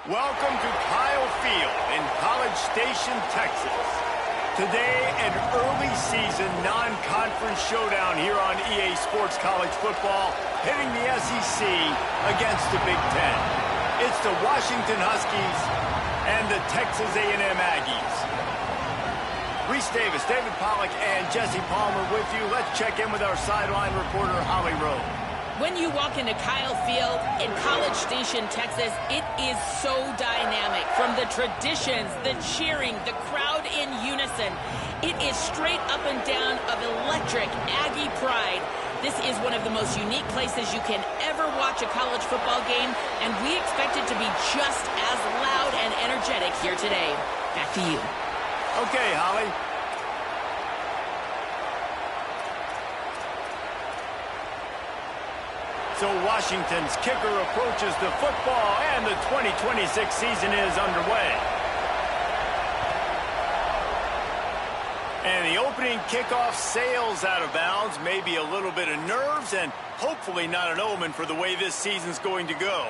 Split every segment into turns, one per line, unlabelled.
Welcome to Kyle Field in College Station, Texas. Today, an early season non-conference showdown here on EA Sports College Football, pitting the SEC against the Big Ten. It's the Washington Huskies and the Texas A&M Aggies. Reese Davis, David Pollack, and Jesse Palmer with you. Let's check in with our sideline reporter, Holly Rowe.
When you walk into Kyle Field in College Station, Texas, it is so dynamic. From the traditions, the cheering, the crowd in unison, it is straight up and down of electric Aggie pride. This is one of the most unique places you can ever watch a college football game, and we expect it to be just as loud and energetic here today. Back to you.
Okay, Holly. So Washington's kicker approaches the football, and the 2026 season is underway. And the opening kickoff sails out of bounds. Maybe a little bit of nerves, and hopefully not an omen for the way this season's going to go.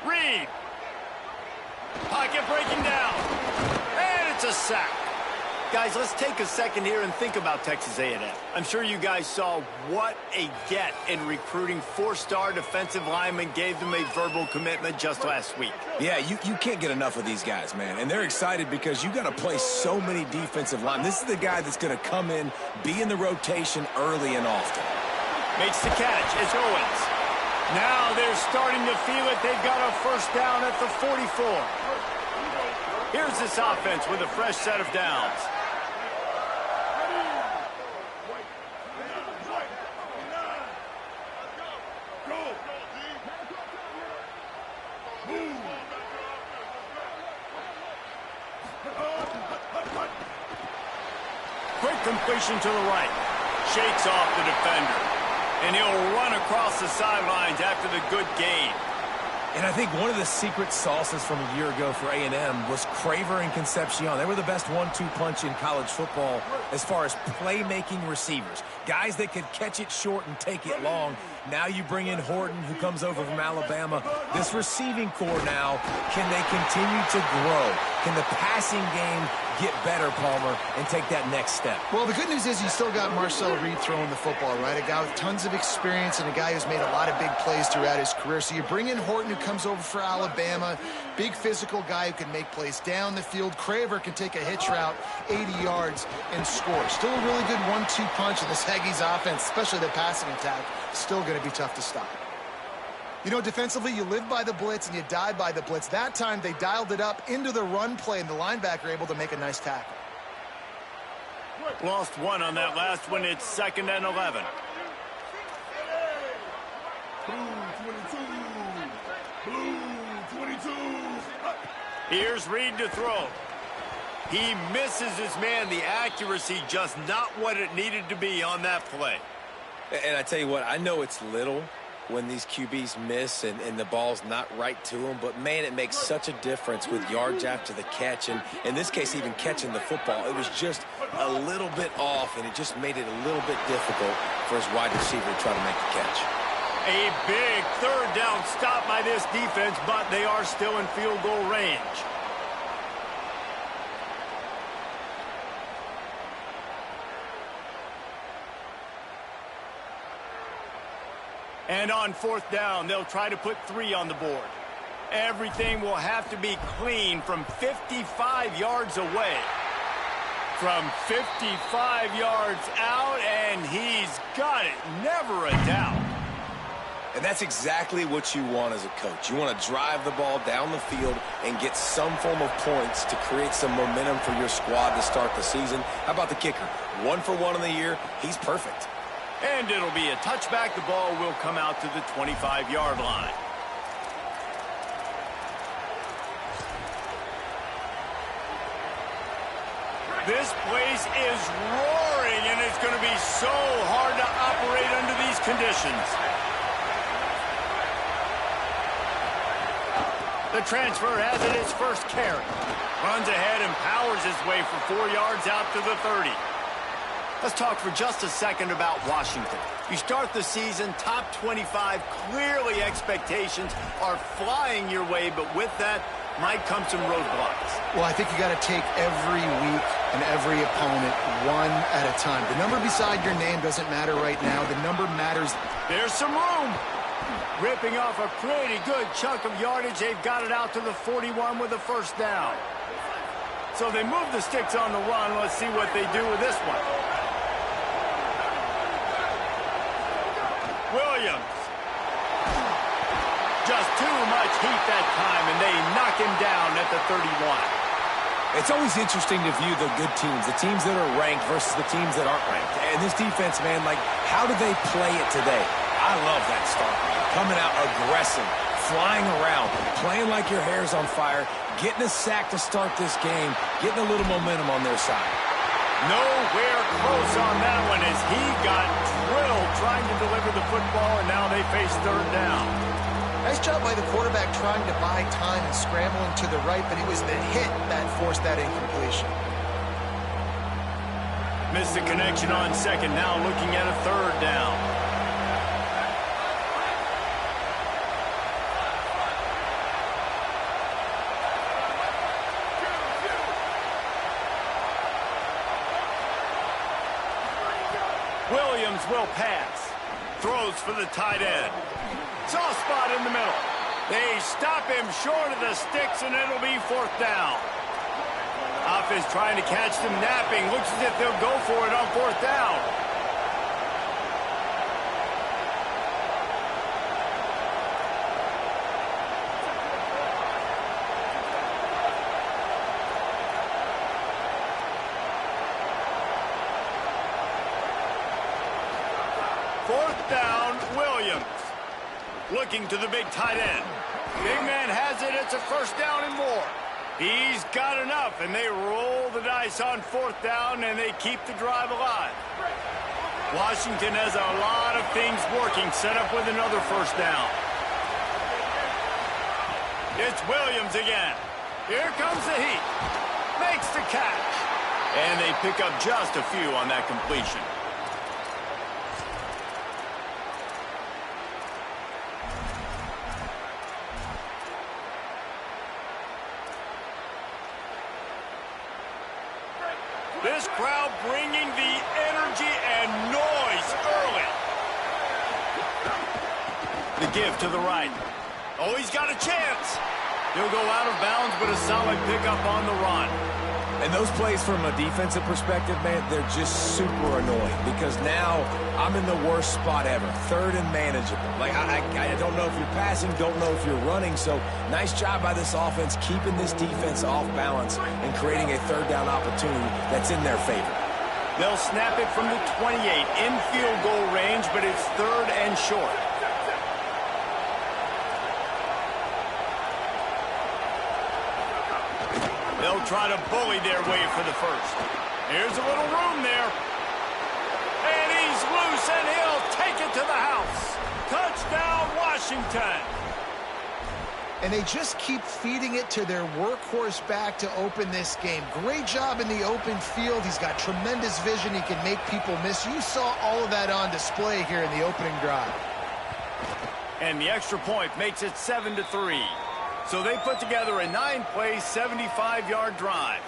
Reed. Pocket breaking down. And it's a sack. Guys, let's take a second here and think about Texas A&M. I'm sure you guys saw what a get in recruiting four-star defensive linemen gave them a verbal commitment just last week.
Yeah, you can't get enough of these guys, man. And they're excited because you got to play so many defensive linemen. This is the guy that's going to come in, be in the rotation early and often.
Makes the catch. It's Owens. Now they're starting to feel it. They've got a first down at the 44. Here's this offense with a fresh set of downs. Quick completion to the right. Shakes off the defender. And he'll run across the sidelines after the good gain.
And I think one of the secret sauces from a year ago for A&M was Craver and Concepcion. They were the best 1-2 punch in college football as far as playmaking receivers. Guys that could catch it short and take it long. Now you bring in Horton, who comes over from Alabama. This receiving core now, can they continue to grow? Can the passing game get better, Palmer, and take that next step?
Well, the good news is you still got Marcel Reed throwing the football, right? A guy with tons of experience and a guy who's made a lot of big plays throughout his career. So you bring in Horton, who comes over for Alabama, big physical guy who can make plays down the field. Craver can take a hitch route 80 yards and score. Still a really good 1-2 punch in this Aggies offense, especially the passing attack. Still going to be tough to stop. You know, defensively, you live by the blitz and you die by the blitz. That time, they dialed it up into the run play, and the linebacker able to make a nice tackle.
Lost one on that last one. It's 2nd and 11. Blue 22. Here's Reed to throw. He misses his man. The accuracy just not what it needed to be on that play.
And I tell you what, I know it's little when these QBs miss and the ball's not right to them, but man, it makes such a difference with yards after the catch, and in this case, even catching the football. It was just a little bit off, and it just made it a little bit difficult for his wide receiver to try to make the catch.
A big third down stop by this defense, but they are still in field goal range. And on 4th down, they'll try to put 3 on the board. Everything will have to be clean from 55 yards away. From 55 yards out, and he's got it. Never a doubt.
And that's exactly what you want as a coach. You want to drive the ball down the field and get some form of points to create some momentum for your squad to start the season. How about the kicker? 1 for 1 in the year. He's perfect.
And it'll be a touchback. The ball will come out to the 25-yard line. This place is roaring, and it's going to be so hard to operate under these conditions. The transfer has it his first carry. Runs ahead and powers his way for 4 yards out to the 30. Let's talk for just a second about Washington. You start the season top 25. Clearly expectations are flying your way, but with that might come some roadblocks.
Well, I think you got to take every week and every opponent one at a time. The number beside your name doesn't matter right now. The number matters.
There's some room. Ripping off a pretty good chunk of yardage. They've got it out to the 41 with a first down. So they move the sticks on the run. Let's see what they do with this one. Williams. Just too much heat that time, and they knock him down at the 31.
It's always interesting to view the good teams, the teams that are ranked versus the teams that aren't ranked. And this defense, man, like, how do they play it today? I love that start. Coming out aggressive, flying around, playing like your hair's on fire, getting a sack to start this game, getting a little momentum on their side.
Nowhere close on that one as he got drilled trying to deliver the football, and now they face third down.
Nice job by the quarterback trying to buy time and scrambling to the right, but it was the hit that forced that incompletion.
Missed the connection on second, now looking at a third down. Williams will pass. Throws for the tight end. Soft spot in the middle. They stop him short of the sticks, and it'll be fourth down. Offense trying to catch them napping. Looks as if they'll go for it on fourth down. Fourth down, Williams. Looking to the big tight end. Big man has it. It's a first down and more. He's got enough, and they roll the dice on fourth down, and they keep the drive alive. Washington has a lot of things working, set up with another first down. It's Williams again. Here comes the heat. Makes the catch. And they pick up just a few on that completion. This crowd bringing the energy and noise early. The give to the right. Oh, he's got a chance. He'll go out of bounds, but a solid pickup on the run.
And those plays from a defensive perspective, man, they're just super annoying because now I'm in the worst spot ever, third and manageable. Like, I don't know if you're passing, don't know if you're running, so nice job by this offense keeping this defense off balance and creating a third down opportunity that's in their favor.
They'll snap it from the 28 in field goal range, but it's third and short. They'll try to bully their way for the first. Here's a little room there. And he's loose, and he'll take it to the house. Touchdown, Washington.
And they just keep feeding it to their workhorse back to open this game. Great job in the open field. He's got tremendous vision. He can make people miss. You saw all of that on display here in the opening drive.
And the extra point makes it 7-3. So they put together a 9-play, 75-yard drive.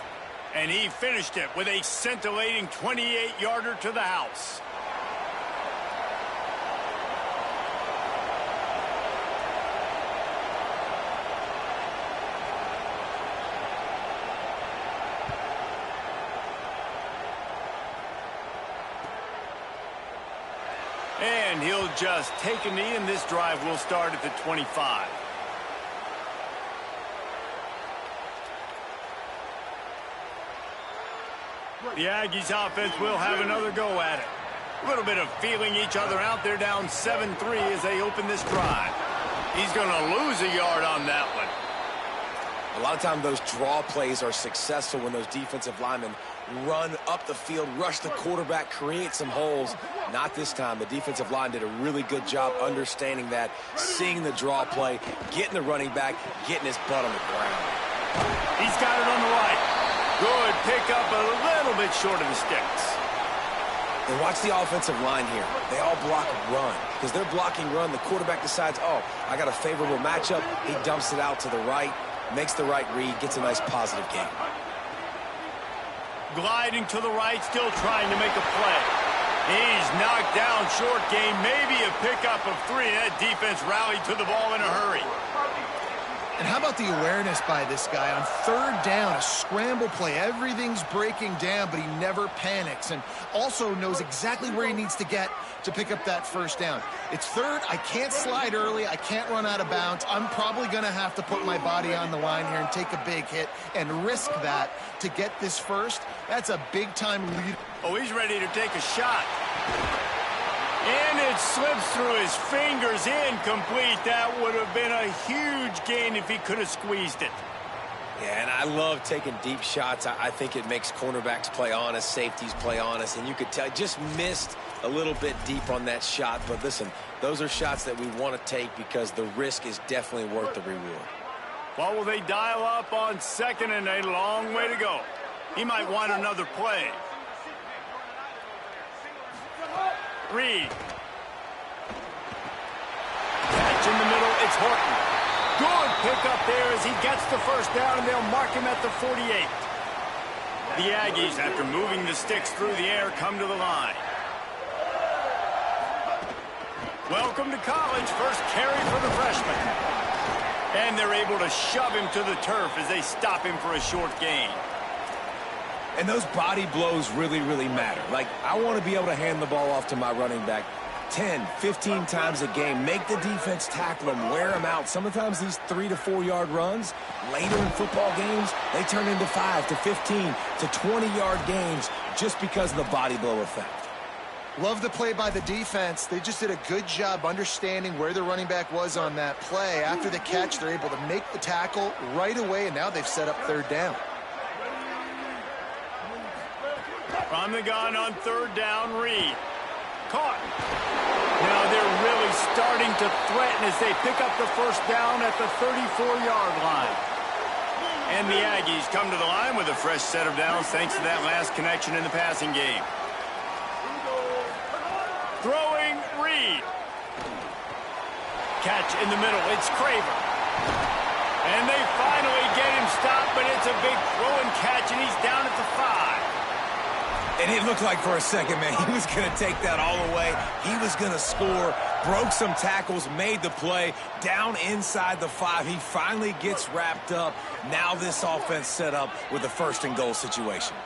And he finished it with a scintillating 28-yarder to the house. And he'll just take a knee, and this drive will start at the 25. The Aggies offense will have another go at it. A little bit of feeling each other out. They're down 7-3 as they open this drive. He's going to lose a yard on that one.
A lot of times those draw plays are successful when those defensive linemen run up the field, rush the quarterback, create some holes. Not this time. The defensive line did a really good job understanding that, seeing the draw play, getting the running back, getting his butt on the ground.
He's got it on the right. pick up a little bit short of the sticks.
And watch the offensive line here. They all block run. Because they're blocking run, the quarterback decides, oh, I got a favorable matchup. He dumps it out to the right, makes the right read, gets a nice positive gain.
Gliding to the right, still trying to make a play. He's knocked down short gain, maybe a pickup of 3. That defense rallied to the ball in a hurry.
And how about the awareness by this guy on third down, a scramble play. Everything's breaking down, but he never panics and also knows exactly where he needs to get to pick up that first down. It's third. I can't slide early. I can't run out of bounds. I'm probably going to have to put my body on the line here and take a big hit and risk that to get this first. That's a big-time lead.
Oh, he's ready to take a shot. And it slips through his fingers, incomplete. That would have been a huge gain if he could have squeezed it.
Yeah, and I love taking deep shots. I think it makes cornerbacks play honest, safeties play honest, and you could tell just missed a little bit deep on that shot. But listen, those are shots that we want to take because the risk is definitely worth the reward.
Well, will they dial up on second and a long way to go? He might want another play. Reed. Catch in the middle, it's Horton. Good pickup there as he gets the first down, and they'll mark him at the 48. The Aggies, after moving the sticks through the air, come to the line. Welcome to college, first carry for the freshman. And they're able to shove him to the turf as they stop him for a short gain.
And those body blows really, really matter. Like, I want to be able to hand the ball off to my running back 10, 15 times a game. Make the defense tackle him, wear him out. Sometimes these 3 to 4 yard runs, later in football games, they turn into 5 to 15 to 20-yard gains just because of the body blow effect.
Love the play by the defense. They just did a good job understanding where the running back was on that play. After the catch, they're able to make the tackle right away, and now they've set up third down.
From the gun on third down, Reed. Caught. Now they're really starting to threaten as they pick up the first down at the 34-yard line. And the Aggies come to the line with a fresh set of downs thanks to that last connection in the passing game. Throwing, Reed. Catch in the middle, it's Craver. And they finally get him stopped, but it's a big throw and catch, and he's down at the 5.
And it looked like for a second, man, he was going to take that all the way. He was going to score, broke some tackles, made the play, down inside the 5. He finally gets wrapped up. Now this offense set up with a first and goal situation.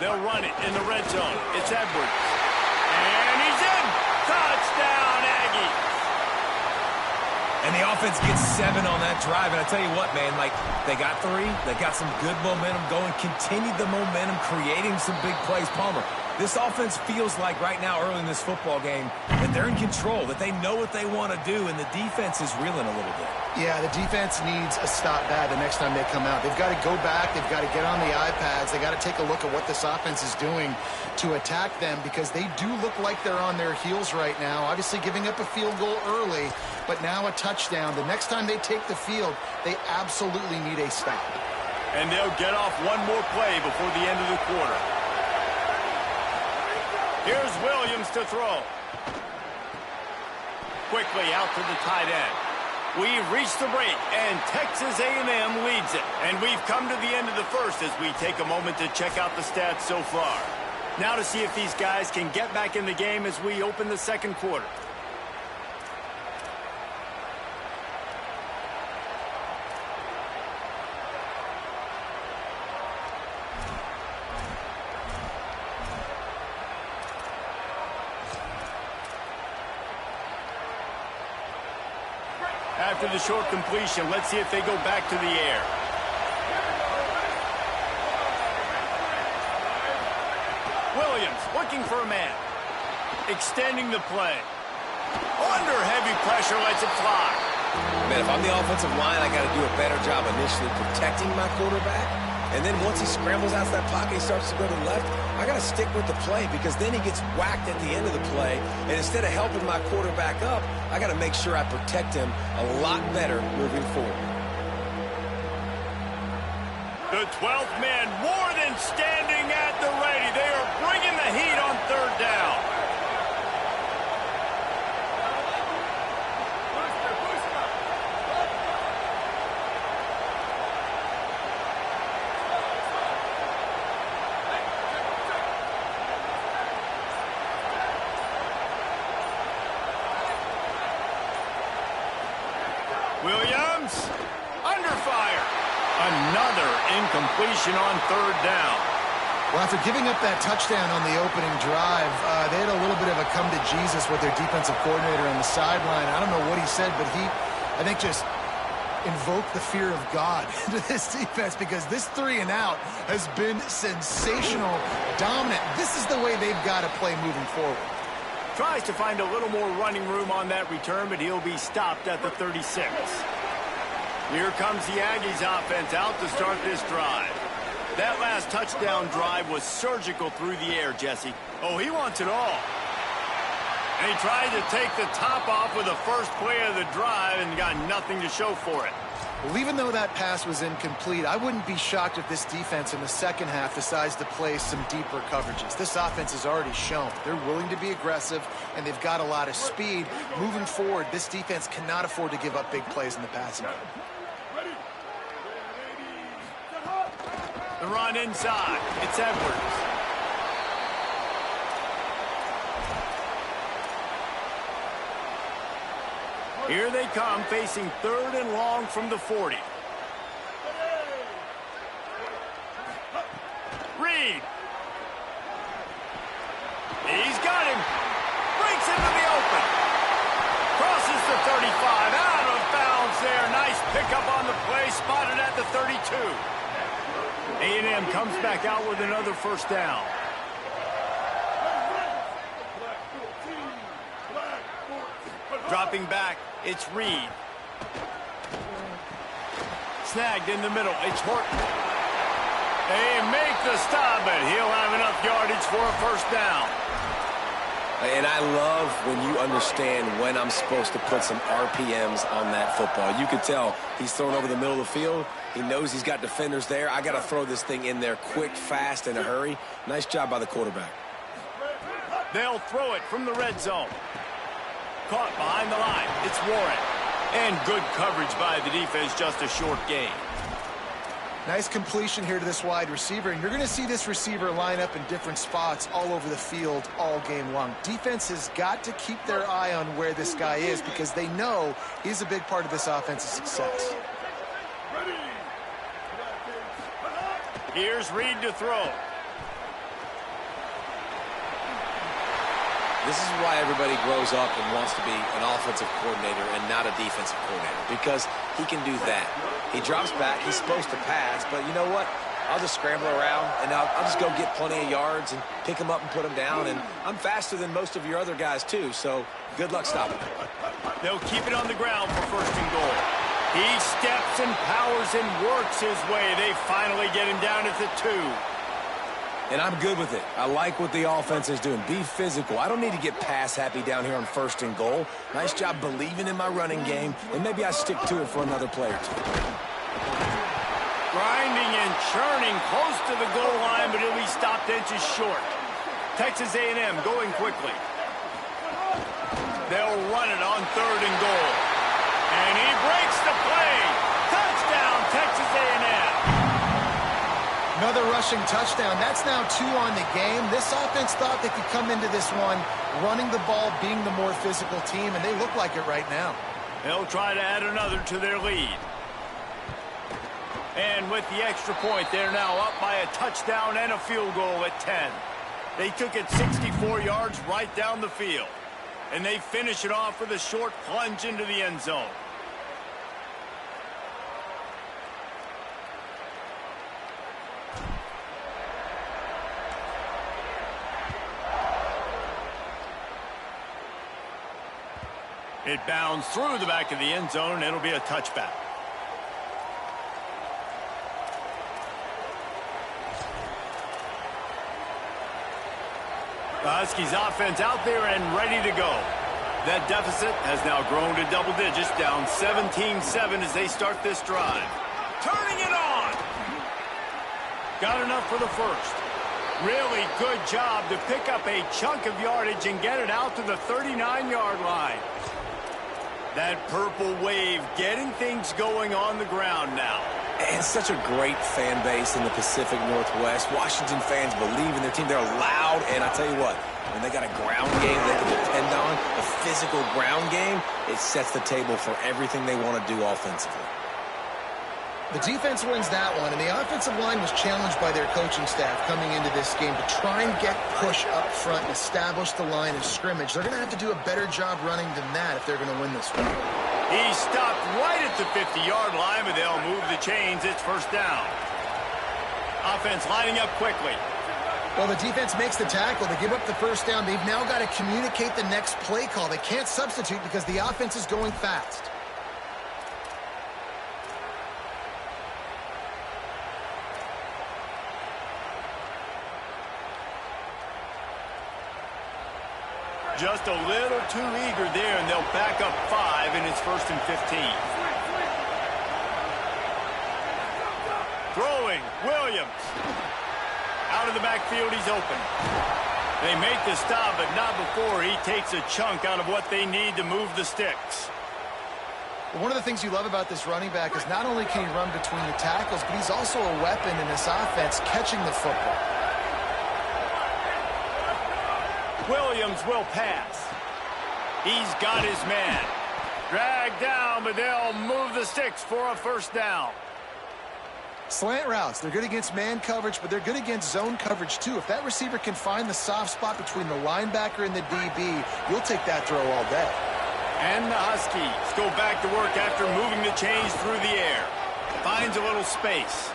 They'll run it in the red zone. It's Edwards. And he's in. Touchdown, Aggies.
And the offense gets 7 on that drive. And I tell you what, man, like, they got 3. They got some good momentum going, continued the momentum, creating some big plays. Palmer, this offense feels like right now, early in this football game, that they're in control, that they know what they want to do, and the defense is reeling a little bit.
Yeah, the defense needs a stop bad the next time they come out. They've got to go back. They've got to get on the iPads. They got to take a look at what this offense is doing to attack them because they do look like they're on their heels right now. Obviously giving up a field goal early, but now a touchdown. The next time they take the field, they absolutely need a stop.
And they'll get off one more play before the end of the quarter. Here's Williams to throw. Quickly out to the tight end. We've reached the break, and Texas A&M leads it. And we've come to the end of the first as we take a moment to check out the stats so far. Now to see if these guys can get back in the game as we open the second quarter. After the short completion, let's see if they go back to the air. Williams looking for a man. Extending the play. Under heavy pressure, lets it fly.
Man, if I'm the offensive line, I got to do a better job initially protecting my quarterback. And then once he scrambles out of that pocket, he starts to go to the left, I got to stick with the play because then he gets whacked at the end of the play. And instead of helping my quarterback up, I got to make sure I protect him a lot better moving forward.
The 12th man more than standing at the ready. They are bringing the heat on third down. Williams, under fire. Another incompletion on third down.
Well, after giving up that touchdown on the opening drive, they had a little bit of a come to Jesus with their defensive coordinator on the sideline. I don't know what he said, but he, I think, just invoked the fear of God into this defense because this 3 and out has been sensational, dominant. This is the way they've got to play moving forward.
Tries to find a little more running room on that return, but he'll be stopped at the 36. Here comes the Aggies offense out to start this drive. That last touchdown drive was surgical through the air, Jesse. Oh, he wants it all. And he tried to take the top off with the first play of the drive and got nothing to show for it.
Well, even though that pass was incomplete, I wouldn't be shocked if this defense in the second half decides to play some deeper coverages. This offense has already shown they're willing to be aggressive, and they've got a lot of speed. Moving forward, this defense cannot afford to give up big plays in the passing game.
The run inside. It's Edwards. Here they come, facing third and long from the 40. Reed. He's got him. Breaks into the open. Crosses the 35. Out of bounds there. Nice pickup on the play. Spotted at the 32. A&M comes back out with another first down. Dropping back, it's Reed. Snagged in the middle, it's Horton. They make the stop, but he'll have enough yardage for a first down.
And I love when you understand when I'm supposed to put some RPMs on that football. You could tell he's thrown over the middle of the field. He knows he's got defenders there. I got to throw this thing in there quick, fast, in a hurry. Nice job by the quarterback.
They'll throw it from the red zone. Caught behind the line. It's Warren. And good coverage by the defense, just a short gain.
Nice completion here to this wide receiver, and you're going to see this receiver line up in different spots all over the field all game long. Defense has got to keep their eye on where this guy is because they know he's a big part of this offense's success.
Here's Reed to throw.
This is why everybody grows up and wants to be an offensive coordinator and not a defensive coordinator, because he can do that. He drops back. He's supposed to pass, but you know what? I'll just scramble around, and I'll just go get plenty of yards and pick him up and put him down, and I'm faster than most of your other guys, too, so good luck stopping him.
They'll keep it on the ground for first and goal. He steps and powers and works his way. They finally get him down at the 2.
And I'm good with it. I like what the offense is doing. Be physical. I don't need to get pass happy down here on first and goal. Nice job believing in my running game, and maybe I stick to it for another play or two.
Grinding and churning close to the goal line, but he'll be stopped inches short. Texas A&M going quickly. They'll run it on third and goal. And he breaks the play. Touchdown, Texas A&M.
Another rushing touchdown. That's now 2 on the game. This offense thought they could come into this one running the ball, being the more physical team, and they look like it right now.
They'll try to add another to their lead. And with the extra point, they're now up by a touchdown and a field goal at 10. They took it 64 yards right down the field. And they finish it off with a short plunge into the end zone. It bounds through the back of the end zone. It'll be a touchback. The Huskies offense out there and ready to go. That deficit has now grown to double digits, down 17-7 as they start this drive. Turning it on. Got enough for the first. Really good job to pick up a chunk of yardage and get it out to the 39-yard line. That purple wave getting things going on the ground now.
And such a great fan base in the Pacific Northwest. Washington fans believe in their team. They're loud, and I'll tell you what, when they got a ground game they can depend on, a physical ground game, it sets the table for everything they want to do offensively.
The defense wins that one, and the offensive line was challenged by their coaching staff coming into this game to try and get push up front and establish the line of scrimmage. They're going to have to do a better job running than that if they're going to win this one.
He stopped right at the 50-yard line, but they'll move the chains. It's first down. Offense lining up quickly.
Well, the defense makes the tackle. They give up the first down. They've now got to communicate the next play call. They can't substitute because the offense is going fast.
Just a little too eager there, and they'll back up 5, and it's first and 15. Throwing, Williams. Out of the backfield, he's open. They make the stop, but not before he takes a chunk out of what they need to move the sticks.
One of the things you love about this running back is not only can he run between the tackles, but he's also a weapon in this offense catching the football.
Williams will pass. He's got his man. Dragged down, but they'll move the sticks for a first down.
Slant routes, they're good against man coverage, but they're good against zone coverage too. If that receiver can find the soft spot between the linebacker and the DB, you'll take that throw all day.
And the Huskies go back to work after moving the chains through the air. Finds a little space.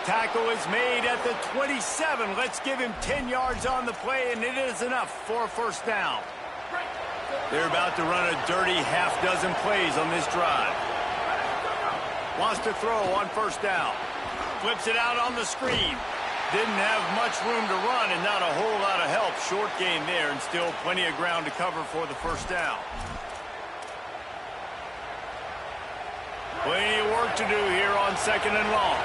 Tackle is made at the 27. Let's give him 10 yards on the play, and it is enough for a first down. They're about to run a dirty half-dozen plays on this drive. Wants to throw on first down. Flips it out on the screen. Didn't have much room to run and not a whole lot of help. Short gain there and still plenty of ground to cover for the first down. Plenty of work to do here on second and long.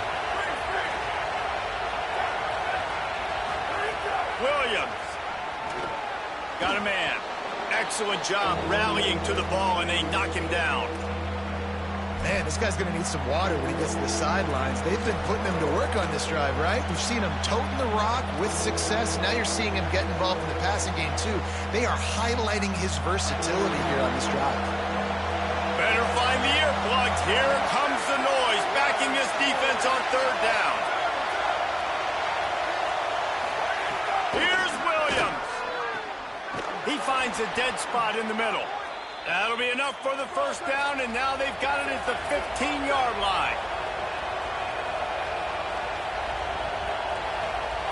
Williams. Got a man. Excellent job rallying to the ball, and they knock him down.
Man, this guy's going to need some water when he gets to the sidelines. They've been putting him to work on this drive, right? We've seen him toting the rock with success. Now you're seeing him get involved in the passing game, too. They are highlighting his versatility here on this drive.
Better find the earplugs. Here comes the noise, backing this defense on third down. Here's Williams. He finds a dead spot in the middle. That'll be enough for the first down, and now they've got it at the 15-yard line.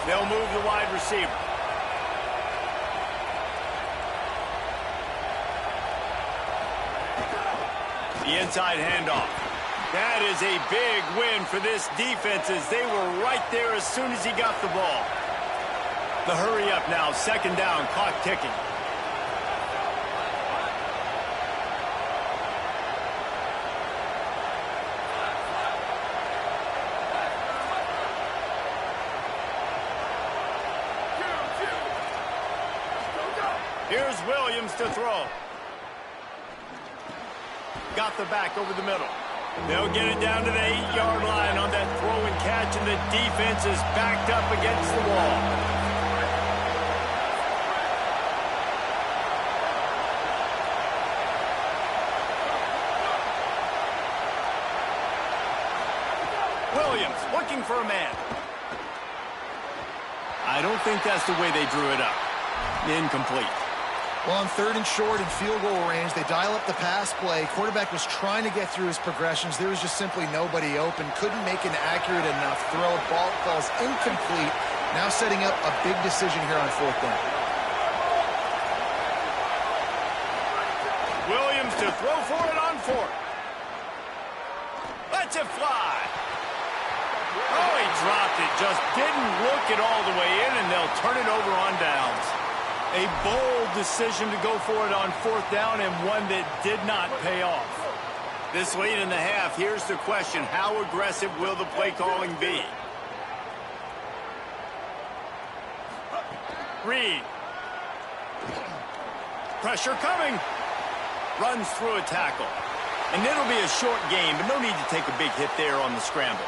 They'll move the wide receiver. The inside handoff. That is a big win for this defense as they were right there as soon as he got the ball. The hurry up now, second down, clock ticking. Here's Williams to throw. Got the back over the middle. They'll get it down to the 8-yard line on that throw and catch, and the defense is backed up against the wall. Williams looking for a man. I don't think that's the way they drew it up. Incomplete.
Well, on third and short and field goal range, they dial up the pass play. Quarterback was trying to get through his progressions. There was just simply nobody open. Couldn't make an accurate enough throw. Ball falls incomplete. Now setting up a big decision here on fourth down.
Williams to throw for it on fourth. Lets it fly. Oh, he dropped it. Just didn't look it all the way in, and they'll turn it over on downs. A bold decision to go for it on 4th down, and one that did not pay off. This late in the half, here's the question. How aggressive will the play calling be? Reed. Pressure coming. Runs through a tackle. And it'll be a short game, but no need to take a big hit there on the scramble.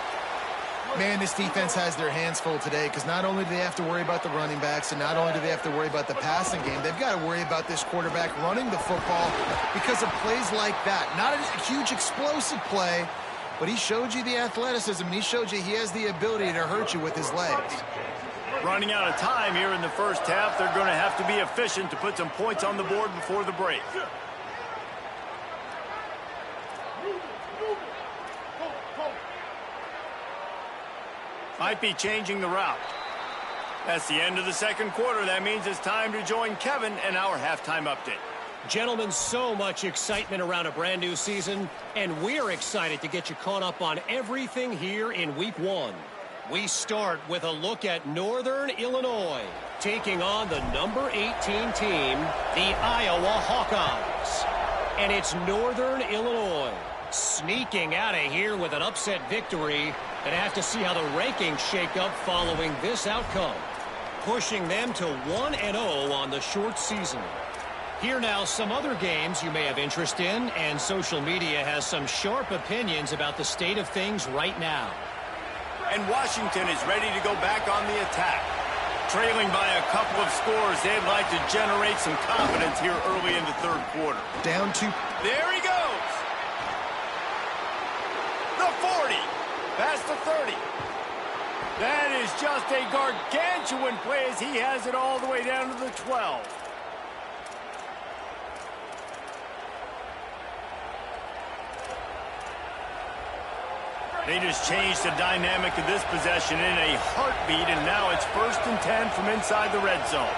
Man, this defense has their hands full today because not only do they have to worry about the running backs and not only do they have to worry about the passing game, they've got to worry about this quarterback running the football because of plays like that. Not a huge explosive play, but he showed you the athleticism, and he showed you he has the ability to hurt you with his legs.
Running out of time here in the first half, they're going to have to be efficient to put some points on the board before the break. Might be changing the route. That's the end of the second quarter. That means it's time to join Kevin and our halftime update.
Gentlemen, so much excitement around a brand new season, and we're excited to get you caught up on everything here in Week 1. We start with a look at Northern Illinois, taking on the number 18 team, the Iowa Hawkeyes. And it's Northern Illinois sneaking out of here with an upset victory, and have to see how the rankings shake up following this outcome, pushing them to 1-0 on the short season. Here now some other games you may have interest in, and social media has some sharp opinions about the state of things right now.
And Washington is ready to go back on the attack. Trailing by a couple of scores, they'd like to generate some confidence here early in the third quarter.
Down 2.
There he goes. The 40. Past the 30. That is just a gargantuan play as he has it all the way down to the 12. They just changed the dynamic of this possession in a heartbeat, and now it's 1st and 10 from inside the red zone.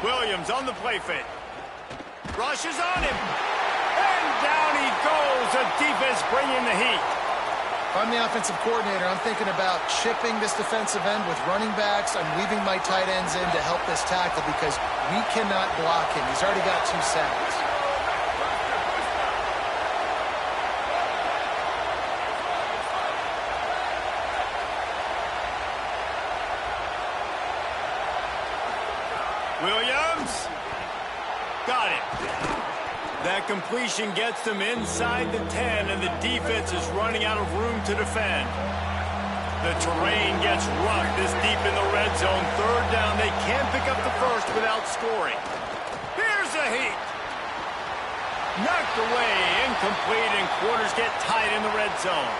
Williams on the play fake. Rushes on him. And down he goes. The defense bringing the heat.
If I'm the offensive coordinator, I'm thinking about chipping this defensive end with running backs. I'm leaving my tight ends in to help this tackle because we cannot block him. He's already got 2 sacks.
Williams. Got it. That completion gets them inside the 10, and the defense is running out of room to defend. The terrain gets rough this deep in the red zone. 3rd down. They can't pick up the first without scoring. Here's a heat. Knocked away, incomplete, and quarters get tight in the red zone.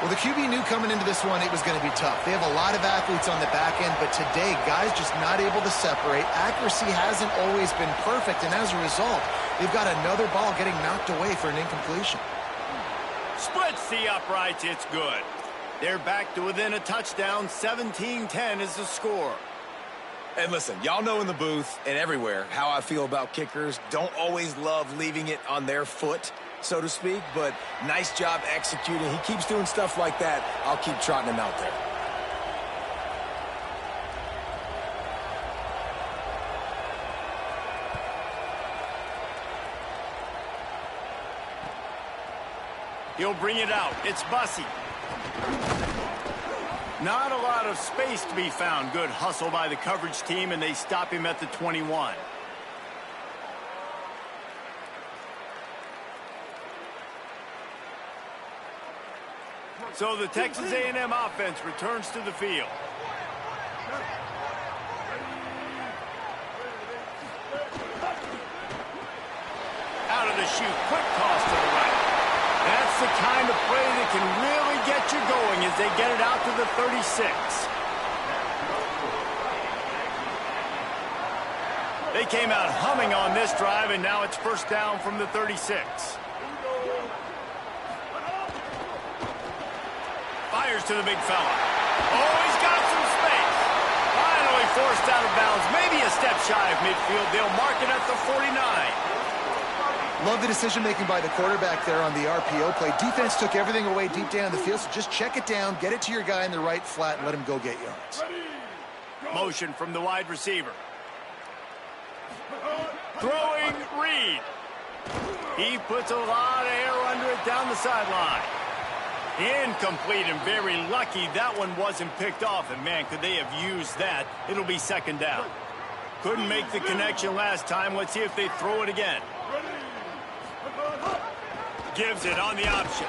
Well, the QB knew coming into this one it was going to be tough. They have a lot of athletes on the back end, but today, guys just not able to separate. Accuracy hasn't always been perfect, and as a result, they've got another ball getting knocked away for an incompletion.
Splits the uprights. It's good. They're back to within a touchdown. 17-10 is the score.
And listen, y'all know in the booth and everywhere how I feel about kickers. Don't always love leaving it on their foot, so to speak, but nice job executing. He keeps doing stuff like that. I'll keep trotting him out there.
He'll bring it out. It's Bussey. Not a lot of space to be found. Good hustle by the coverage team, and they stop him at the 21. So the Texas A&M offense returns to the field. Out of the chute, quick toss to the right. That's the kind of play that can really get you going as they get it out to the 36. They came out humming on this drive, and now it's 1st down from the 36. Fires to the big fella. Oh, he's got some space. Finally forced out of bounds. Maybe a step shy of midfield. They'll mark it at the 49.
Love the decision-making by the quarterback there on the RPO play. Defense took everything away deep down the field, so just check it down, get it to your guy in the right flat, and let him go get yards.
Motion from the wide receiver. Throwing Reed. He puts a lot of air under it down the sideline. Incomplete, and very lucky that one wasn't picked off. And, man, could they have used that? It'll be second down. Couldn't make the connection last time. Let's see if they throw it again. Gives it on the option.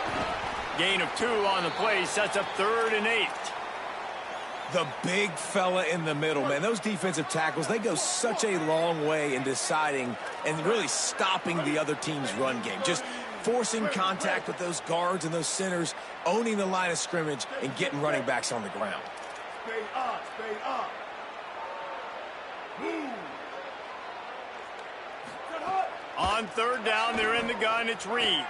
Gain of 2 on the play. Sets up 3rd and 8.
The big fella in the middle, man. Those defensive tackles, they go such a long way in deciding and really stopping the other team's run game. Just forcing contact with those guards and those centers, owning the line of scrimmage, and getting running backs on the ground.
Stay up, stay up. Move. On 3rd down, they're in the gun. It's Reed.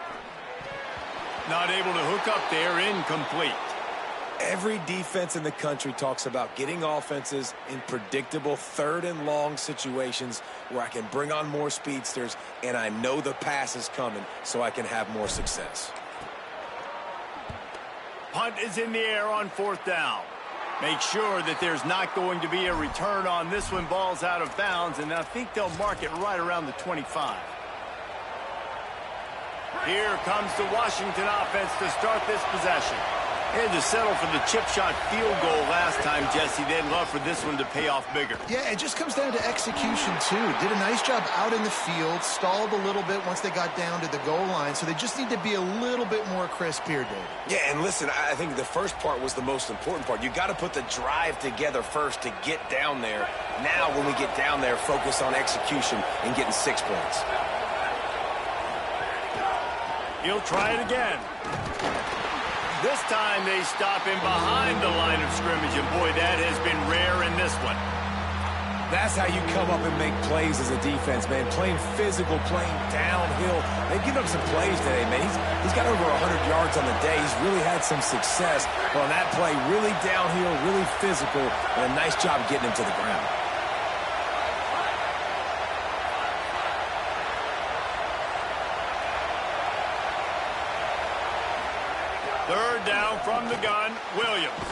Not able to hook up there. Incomplete.
Every defense in the country talks about getting offenses in predictable 3rd and long situations where I can bring on more speedsters and I know the pass is coming so I can have more success.
Punt is in the air on 4th down. Make sure that there's not going to be a return on this one. Ball's out of bounds, and I think they'll mark it right around the 25. Here comes the Washington offense to start this possession. They had to settle for the chip shot field goal last time, Jesse. They'd love for this one to pay off bigger.
Yeah, it just comes down to execution, too. Did a nice job out in the field, stalled a little bit once they got down to the goal line, so they just need to be a little bit more crisp here, Dave.
Yeah, and listen, I think the first part was the most important part. You got to put the drive together first to get down there. Now, when we get down there, focus on execution and getting 6 points.
He'll try it again. This time they stop him behind the line of scrimmage, and boy, that has been rare in this one.
That's how you come up and make plays as a defense, man. Playing physical, playing downhill. They've given up some plays today, man. He's got over 100 yards on the day. He's really had some success. But on that play, really downhill, really physical, and a nice job getting him to the ground.
Third down from the gun, Williams.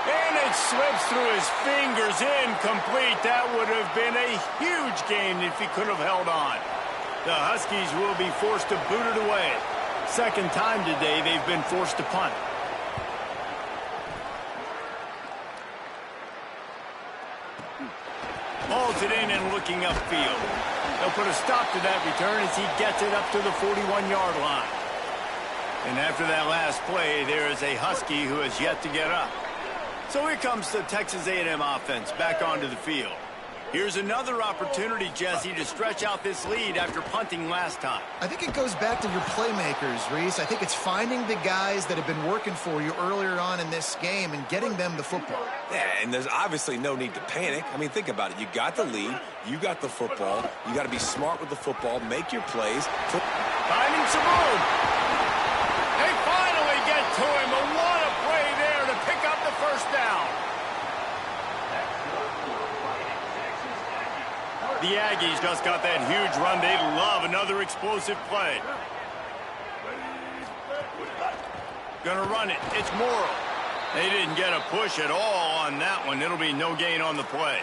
And it slips through his fingers, incomplete. That would have been a huge gain if he could have held on. The Huskies will be forced to boot it away. Second time today they've been forced to punt. Holds it in and looking upfield. They'll put a stop to that return as he gets it up to the 41-yard line. And after that last play, there is a Husky who has yet to get up. So here comes the Texas A&M offense back onto the field. Here's another opportunity, Jesse, to stretch out this lead after punting last time.
I think it goes back to your playmakers, Reese. I think it's finding the guys that have been working for you earlier on in this game and getting them the football.
Yeah, and there's obviously no need to panic. I mean, think about it. You got the lead. You got the football. You got to be smart with the football. Make your plays.
Finding some room. They finally get to him, but what a play there to pick up the first down. The Aggies just got that huge run. They love another explosive play. Gonna run it. It's Morrill. They didn't get a push at all on that one. It'll be no gain on the play.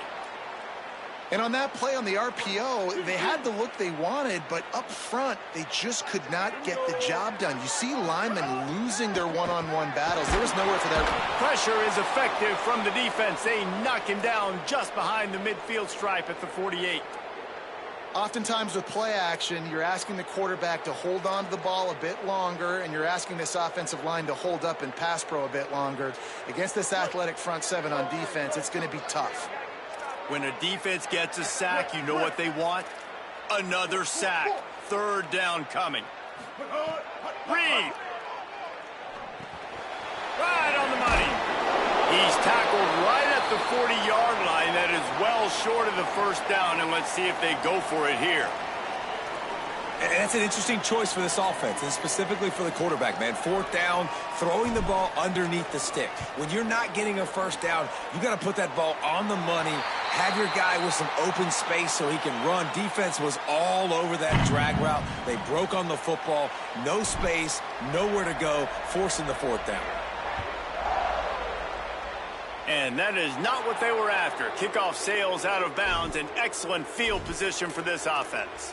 And on that play on the RPO, they had the look they wanted, but up front, they just could not get the job done. You see linemen losing their one-on-one battles. There was nowhere for that.
Pressure is effective from the defense. They knock him down just behind the midfield stripe at the 48.
Oftentimes with play action, you're asking the quarterback to hold on to the ball a bit longer, and you're asking this offensive line to hold up and pass pro a bit longer. Against this athletic front seven on defense, it's going to be tough.
When a defense gets a sack, you know what they want? Another sack. Third down coming. Reed. Right on the money. He's tackled right at the 40-yard line. That is well short of the first down, and let's see if they go for it here.
And that's an interesting choice for this offense, and specifically for the quarterback, man. Fourth down, throwing the ball underneath the stick. When you're not getting a first down, you got to put that ball on the money Have your guy with some open space so he can run. Defense was all over that drag route. They broke on the football. No space, nowhere to go, forcing the fourth down.
And that is not what they were after. Kickoff sails out of bounds. An excellent field position for this offense.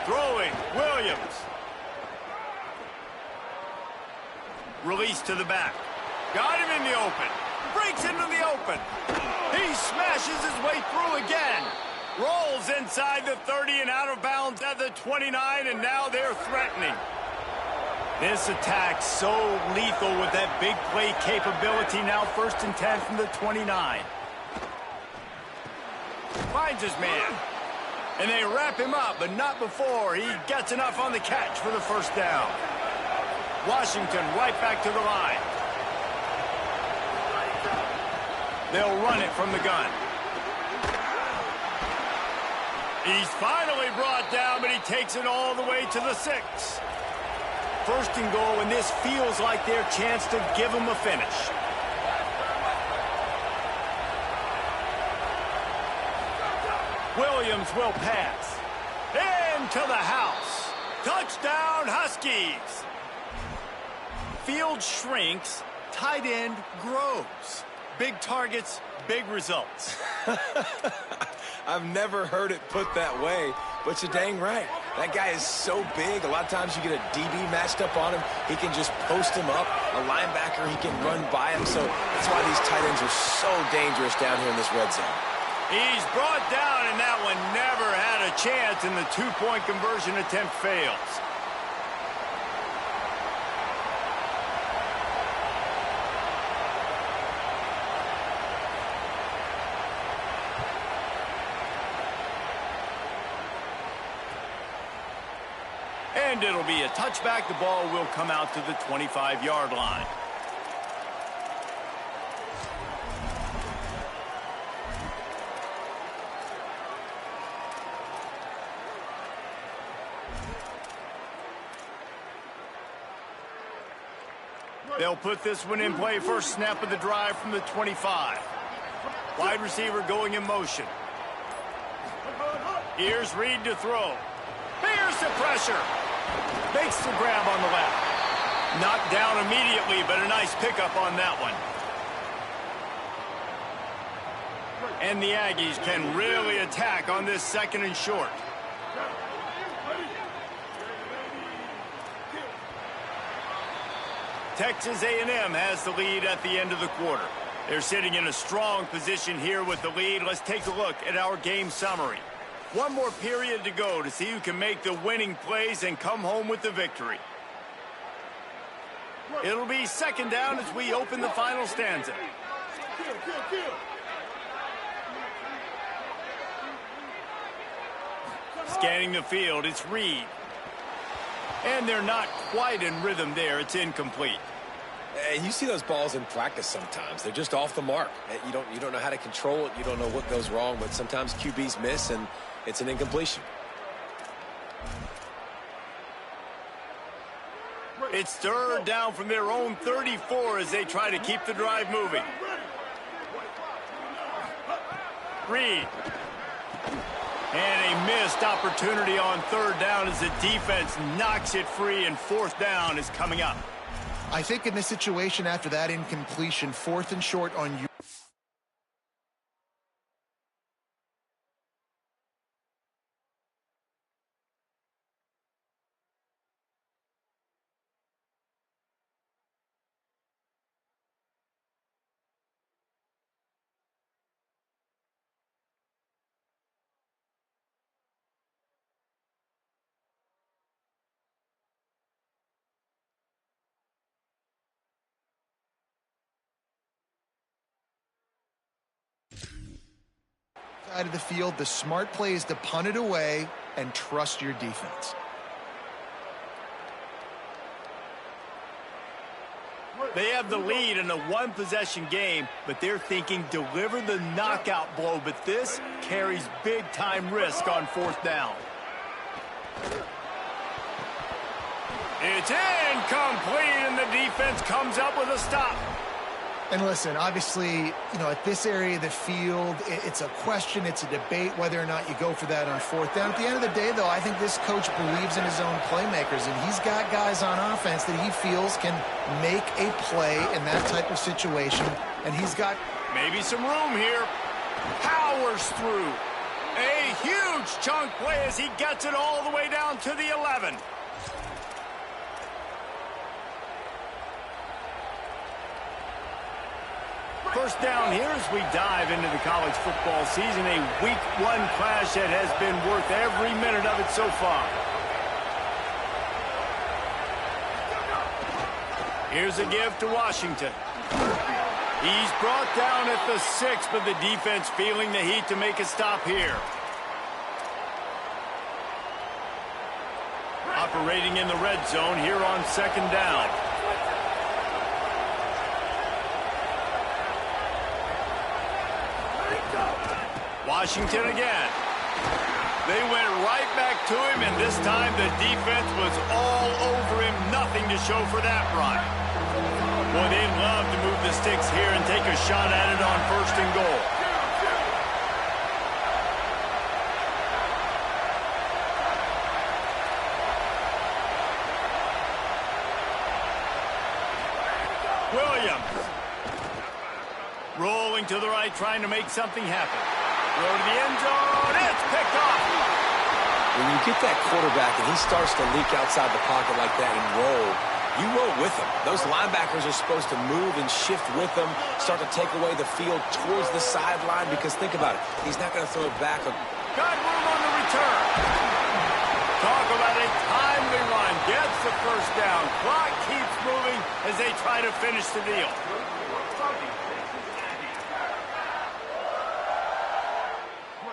Throwing, Williams. Release to the back. Got him in the open. Breaks into the open. He smashes his way through again. Rolls inside the 30 and out of bounds at the 29, and now they're threatening. This attack so lethal with that big play capability. Now 1st and 10 from the 29. Finds his man. And they wrap him up, but not before he gets enough on the catch for the first down. Washington right back to the line. They'll run it from the gun. He's finally brought down, but he takes it all the way to the 6. 1st and goal, and this feels like their chance to give him a finish. Williams will pass. Into the house. Touchdown, Huskies. Field shrinks. Tight end grows. Big targets, big results.
I've never heard it put that way, but you're dang right. That guy is so big. A lot of times you get a DB matched up on him. He can just post him up. A linebacker, he can run by him. So that's why these tight ends are so dangerous down here in this red zone.
He's brought down, and that one never had a chance, and the 2-point conversion attempt fails. And it'll be a touchback. The ball will come out to the 25-yard line. They'll put this one in play. First snap of the drive from the 25. Wide receiver going in motion. Here's Reed to throw. Here's the pressure. Makes the grab on the left. Knocked down immediately, but a nice pickup on that one. And the Aggies can really attack on this 2nd and short. Texas A&M has the lead at the end of the quarter. They're sitting in a strong position here with the lead. Let's take a look at our game summary. One more period to go to see who can make the winning plays and come home with the victory. It'll be 2nd down as we open the final stanza. Scanning the field, it's Reed. And they're not quite in rhythm there. It's incomplete.
You see those balls in practice sometimes. They're just off the mark. You don't know how to control it. You don't know what goes wrong, but sometimes QBs miss, and it's an incompletion.
It's 3rd down from their own 34 as they try to keep the drive moving. Reed. And a missed opportunity on 3rd down as the defense knocks it free, and 4th down is coming up.
I think in this situation after that incompletion, 4th and short on you. Side of the field, the smart play is to punt it away and trust your defense.
They have the lead in a one-possession game, but they're thinking deliver the knockout blow. But this carries big-time risk on fourth down. It's incomplete, and the defense comes up with a stop.
And listen, obviously, at this area of the field, it's a question, it's a debate whether or not you go for that on fourth down. At the end of the day, though, I think this coach believes in his own playmakers, and he's got guys on offense that he feels can make a play in that type of situation, and he's got
maybe some room here. Powers through. A huge chunk play as he gets it all the way down to the 11. First down here as we dive into the college football season. A week one clash that has been worth every minute of it so far. Here's a give to Washington. He's brought down at the 6, but the defense feeling the heat to make a stop here. Operating in the red zone here on second down. Washington again. They went right back to him, and this time the defense was all over him. Nothing to show for that run. Boy, they'd love to move the sticks here and take a shot at it on first and goal. Williams. Rolling to the right, trying to make something happen. Throw to the end zone. It's picked off.
When you get that quarterback and he starts to leak outside the pocket like that and roll, you roll with him. Those linebackers are supposed to move and shift with him, start to take away the field towards the sideline, because think about it. He's not going to throw it back.
Got room on the return. Talk about a timely run. Gets the first down. Clock keeps moving as they try to finish the deal.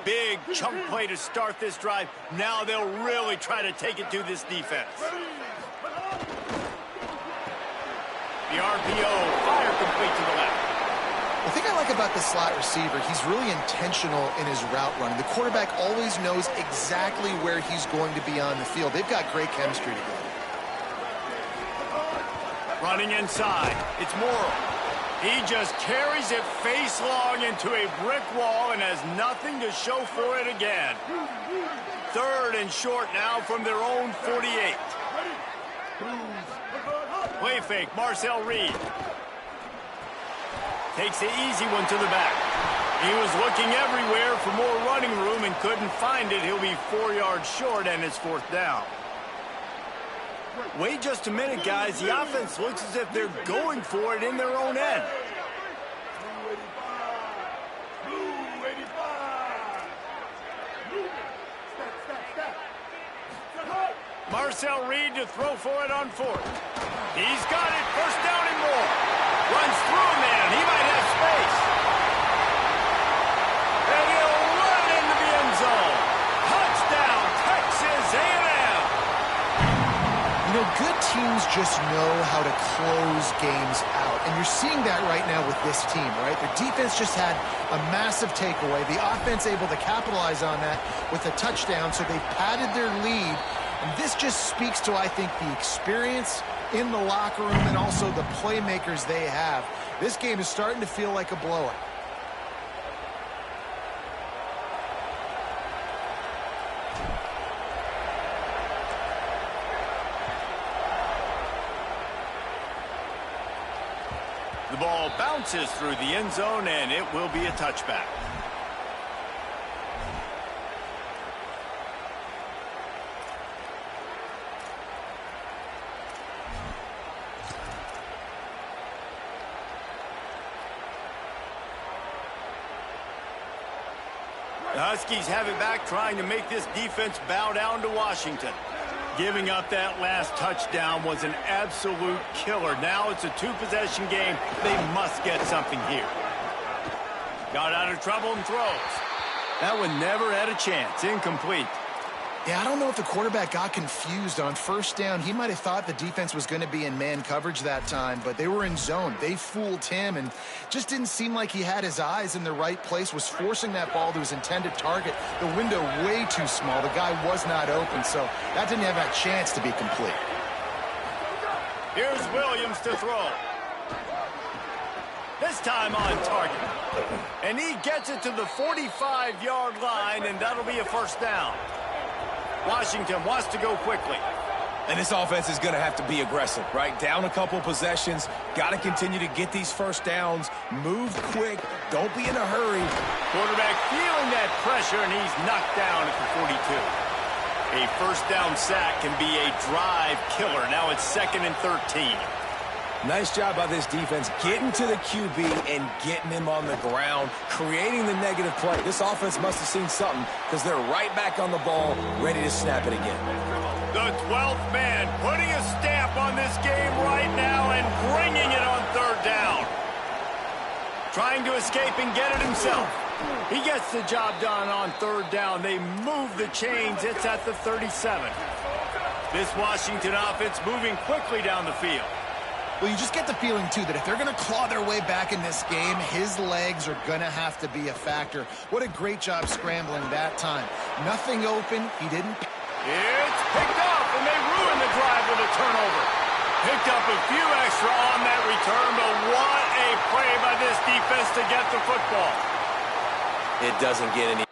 Big chunk play to start this drive. Now they'll really try to take it to this defense. The RPO, fire complete to the left.
The thing I like about the slot receiver, he's really intentional in his route running. The quarterback always knows exactly where he's going to be on the field. They've got great chemistry together.
Running inside. It's Morrow. He just carries it face long into a brick wall and has nothing to show for it again. Third and short now from their own 48. Play fake, Marcel Reed. Takes the easy one to the back. He was looking everywhere for more running room and couldn't find it. He'll be 4 yards short, and it's fourth down. Wait just a minute, guys. The offense looks as if they're going for it in their own end. Marcel Reed to throw for it on fourth. He's got it. First down and more. Runs through a man. He might have space. And he'll run into the end zone. Touchdown, Texas A&M.
Good teams just know how to close games out. And you're seeing that right now with this team, right? Their defense just had a massive takeaway. The offense able to capitalize on that with a touchdown, so they padded their lead. And this just speaks to, I think, the experience in the locker room and also the playmakers they have. This game is starting to feel like a blowout.
The ball bounces through the end zone, and it will be a touchback. The Huskies have it back, trying to make this defense bow down to Washington. Giving up that last touchdown was an absolute killer. Now it's a two-possession game. They must get something here. Got out of trouble and throws. That one never had a chance. Incomplete.
Yeah, I don't know if the quarterback got confused on first down. He might have thought the defense was going to be in man coverage that time, but they were in zone. They fooled him and just didn't seem like he had his eyes in the right place, was forcing that ball to his intended target. The window way too small. The guy was not open, so that didn't have a chance to be complete.
Here's Williams to throw. This time on target. And he gets it to the 45-yard line, and that'll be a first down. Washington wants to go quickly.
And this offense is going to have to be aggressive, right? Down a couple possessions. Got to continue to get these first downs. Move quick. Don't be in a hurry.
Quarterback feeling that pressure, and he's knocked down at the 42. A first down sack can be a drive killer. Now it's 2nd and 13.
Nice job by this defense getting to the QB and getting him on the ground, creating the negative play. This offense must have seen something because they're right back on the ball, ready to snap it again.
The 12th man putting a stamp on this game right now and bringing it on 3rd down. Trying to escape and get it himself. He gets the job done on 3rd down. They move the chains. It's at the 37. This Washington offense moving quickly down the field.
Well, you just get the feeling, too, that if they're going to claw their way back in this game, his legs are going to have to be a factor. What a great job scrambling that time. Nothing open. He didn't.
It's picked up, and they ruin the drive with a turnover. Picked up a few extra on that return, but what a play by this defense to get the football.
It doesn't get any...